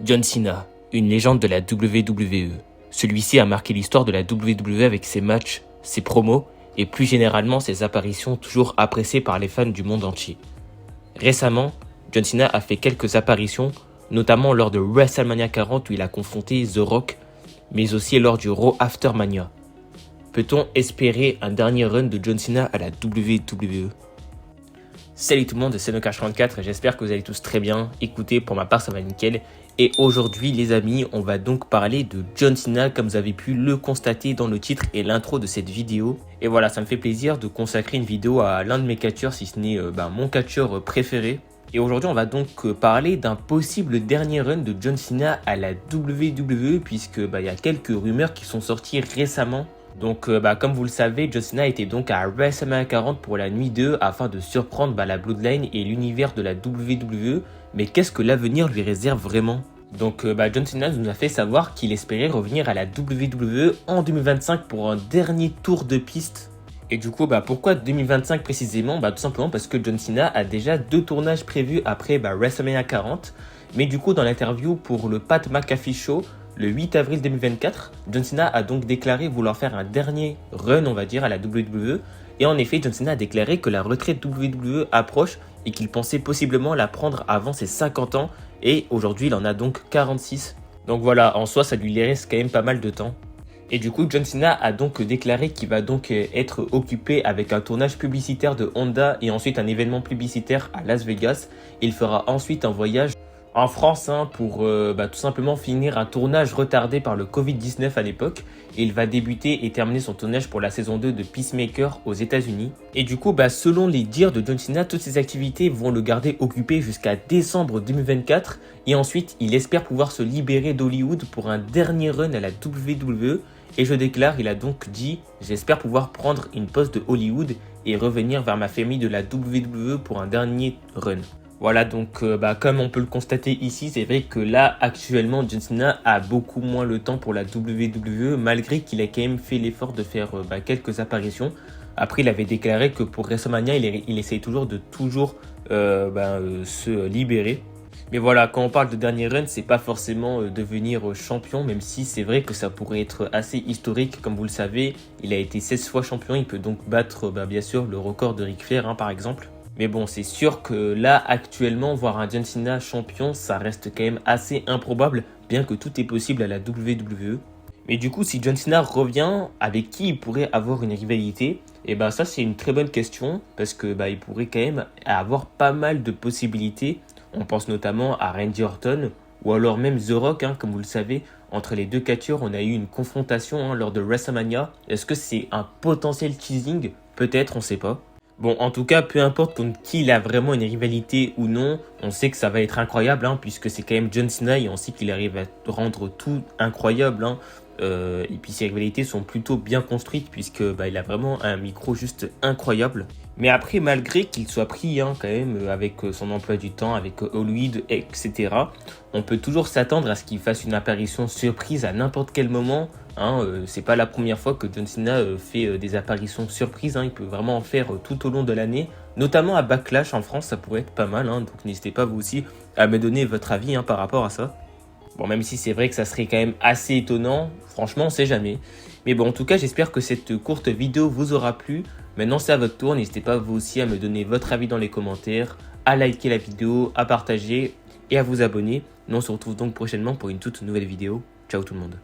John Cena, une légende de la WWE. Celui-ci a marqué l'histoire de la WWE avec ses matchs, ses promos et plus généralement ses apparitions toujours appréciées par les fans du monde entier. Récemment, John Cena a fait quelques apparitions, notamment lors de WrestleMania 40 où il a confronté The Rock, mais aussi lors du Raw After Mania. Peut-on espérer un dernier run de John Cena à la WWE? Salut tout le monde, c'est Nocash34 et j'espère que vous allez tous très bien. Écoutez, pour ma part ça va nickel. Et aujourd'hui les amis, on va donc parler de John Cena comme vous avez pu le constater dans le titre et l'intro de cette vidéo. Et voilà, ça me fait plaisir de consacrer une vidéo à l'un de mes catcheurs, si ce n'est mon catcheur préféré. Et aujourd'hui on va donc parler d'un possible dernier run de John Cena à la WWE puisque il y a quelques rumeurs qui sont sorties récemment. Donc comme vous le savez, John Cena était donc à WrestleMania 40 pour la nuit 2 afin de surprendre la Bloodline et l'univers de la WWE. Mais qu'est-ce que l'avenir lui réserve vraiment? Donc John Cena nous a fait savoir qu'il espérait revenir à la WWE en 2025 pour un dernier tour de piste. Et du coup, pourquoi 2025 précisément? Tout simplement parce que John Cena a déjà 2 tournages prévus après WrestleMania 40. Mais du coup, dans l'interview pour le Pat McAfee Show, le 8 avril 2024, John Cena a donc déclaré vouloir faire un dernier run, on va dire, à la WWE. Et en effet, John Cena a déclaré que la retraite WWE approche et qu'il pensait possiblement la prendre avant ses 50 ans. Et aujourd'hui, il en a donc 46. Donc voilà, en soi, ça lui reste quand même pas mal de temps. Et du coup, John Cena a donc déclaré qu'il va donc être occupé avec un tournage publicitaire de Honda et ensuite un événement publicitaire à Las Vegas. Il fera ensuite un voyage en France pour tout simplement finir un tournage retardé par le Covid-19 à l'époque. Et il va débuter et terminer son tournage pour la saison 2 de Peacemaker aux États-Unis. Et du coup, selon les dires de John Cena, toutes ces activités vont le garder occupé jusqu'à décembre 2024. Et ensuite, il espère pouvoir se libérer d'Hollywood pour un dernier run à la WWE. Et je déclare, il a donc dit « J'espère pouvoir prendre une pause de Hollywood et revenir vers ma famille de la WWE pour un dernier run ». Voilà, donc comme on peut le constater ici, c'est vrai que là, actuellement, John Cena a beaucoup moins le temps pour la WWE, malgré qu'il a quand même fait l'effort de faire quelques apparitions. Après, il avait déclaré que pour WrestleMania, il essaye toujours de se libérer. Mais voilà, quand on parle de dernier run, c'est pas forcément devenir champion, même si c'est vrai que ça pourrait être assez historique. Comme vous le savez, il a été 16 fois champion, il peut donc battre bien sûr le record de Ric Flair par exemple. Mais bon, c'est sûr que là, actuellement, voir un John Cena champion, ça reste quand même assez improbable, bien que tout est possible à la WWE. Mais du coup, si John Cena revient, avec qui il pourrait avoir une rivalité? Et ça, c'est une très bonne question, parce que il pourrait quand même avoir pas mal de possibilités. On pense notamment à Randy Orton, ou alors même The Rock, comme vous le savez. Entre les deux catcheurs, on a eu une confrontation lors de WrestleMania. Est-ce que c'est un potentiel teasing? Peut-être, on sait pas. Bon, en tout cas, peu importe contre qui il a vraiment une rivalité ou non, on sait que ça va être incroyable, puisque c'est quand même John Cena et on sait qu'il arrive à rendre tout incroyable. Et puis ses rivalités sont plutôt bien construites, puisque il a vraiment un micro juste incroyable. Mais après, malgré qu'il soit pris quand même avec son emploi du temps, avec Hollywood, etc., on peut toujours s'attendre à ce qu'il fasse une apparition surprise à n'importe quel moment. C'est pas la première fois que John Cena fait des apparitions surprises. Il peut vraiment en faire tout au long de l'année, notamment à Backlash en France, ça pourrait être pas mal. Donc n'hésitez pas vous aussi à me donner votre avis par rapport à ça. Bon, même si c'est vrai que ça serait quand même assez étonnant, franchement on sait jamais. Mais bon, en tout cas j'espère que cette courte vidéo vous aura plu. Maintenant c'est à votre tour, n'hésitez pas vous aussi à me donner votre avis dans les commentaires, à liker la vidéo, à partager et à vous abonner. Nous on se retrouve donc prochainement pour une toute nouvelle vidéo. Ciao tout le monde.